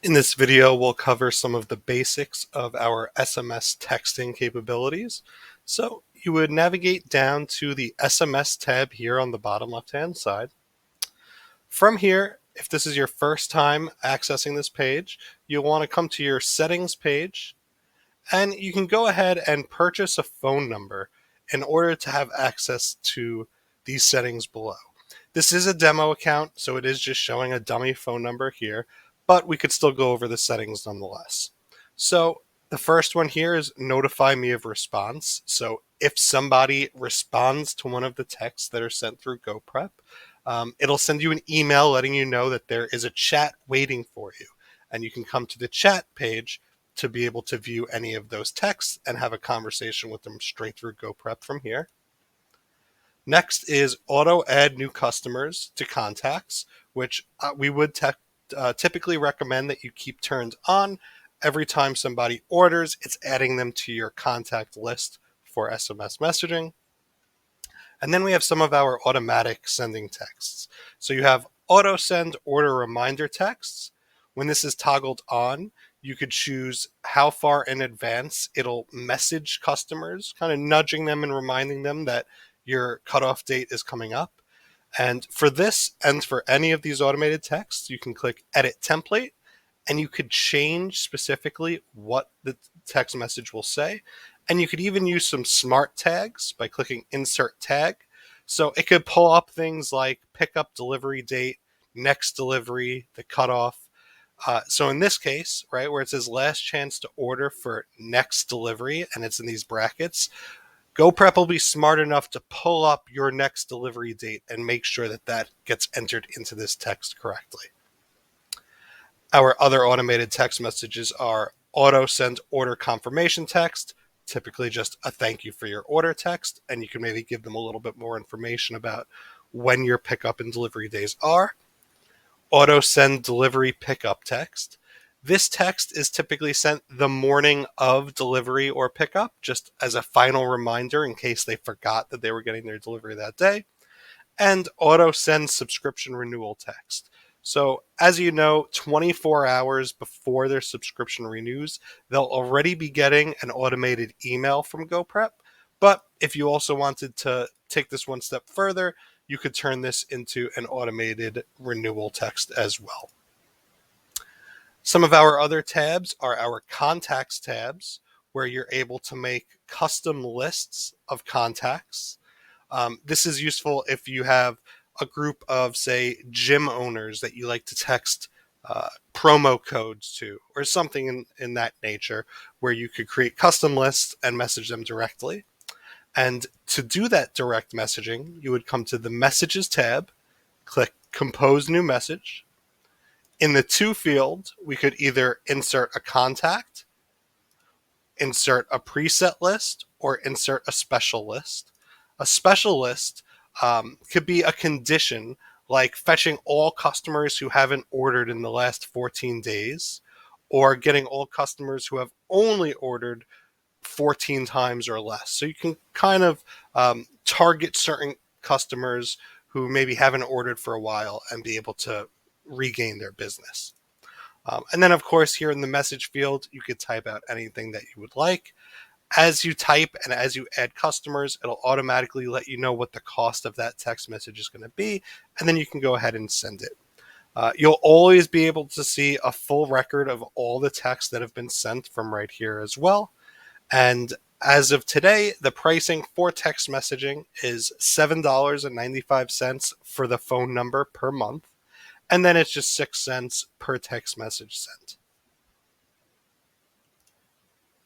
In this video, we'll cover some of the basics of our SMS texting capabilities. So you would navigate down to the SMS tab here on the bottom left-hand side. From here, if this is your first time accessing this page, you'll want to come to your settings page, and you can go ahead and purchase a phone number in order to have access to these settings below. This is a demo account, so it is just showing a dummy phone number here, but we could still go over the settings nonetheless. So the first one here is notify me of response. So if somebody responds to one of the texts that are sent through GoPrep, it'll send you an email letting you know that there is a chat waiting for you. And you can come to the chat page to be able to view any of those texts and have a conversation with them straight through GoPrep from here. Next is auto add new customers to contacts, which we would typically recommend that you keep turned on. Every time somebody orders, it's adding them to your contact list for SMS messaging. And then we have some of our automatic sending texts. So you have auto send order reminder texts. When this is toggled on, you could choose how far in advance it'll message customers, kind of nudging them and reminding them that your cutoff date is coming up. And for this and for any of these automated texts, you can click edit template, and you could change specifically what the text message will say. And you could even use some smart tags by clicking insert tag. So it could pull up things like pickup delivery date, next delivery, the cutoff. So in this case, right, where it says last chance to order for next delivery, and it's in these brackets, GoPrep will be smart enough to pull up your next delivery date and make sure that that gets entered into this text correctly. Our other automated text messages are auto send order confirmation text, typically just a thank you for your order text, and you can maybe give them a little bit more information about when your pickup and delivery days are. Auto send delivery pickup text. This text is typically sent the morning of delivery or pickup, just as a final reminder in case they forgot that they were getting their delivery that day. And auto send subscription renewal text. So as you know, 24 hours before their subscription renews, they'll already be getting an automated email from GoPrep. But if you also wanted to take this one step further, you could turn this into an automated renewal text as well. Some of our other tabs are our contacts tabs, where you're able to make custom lists of contacts. This is useful if you have a group of, say, gym owners that you like to text promo codes to, or something in that nature, where you could create custom lists and message them directly. And to do that direct messaging, you would come to the Messages tab, click Compose New Message. In the To field, we could either insert a contact, insert a preset list, or insert a special list. A special list could be a condition like fetching all customers who haven't ordered in the last 14 days, or getting all customers who have only ordered 14 times or less. So you can kind of target certain customers who maybe haven't ordered for a while and be able to regain their business. And then, of course, here in the message field, you could type out anything that you would like. As you type and as you add customers, it'll automatically let you know what the cost of that text message is going to be, and then you can go ahead and send it. You'll always be able to see a full record of all the texts that have been sent from right here as well. And as of today, the pricing for text messaging is $7.95 for the phone number per month. And then it's just 6 cents per text message sent.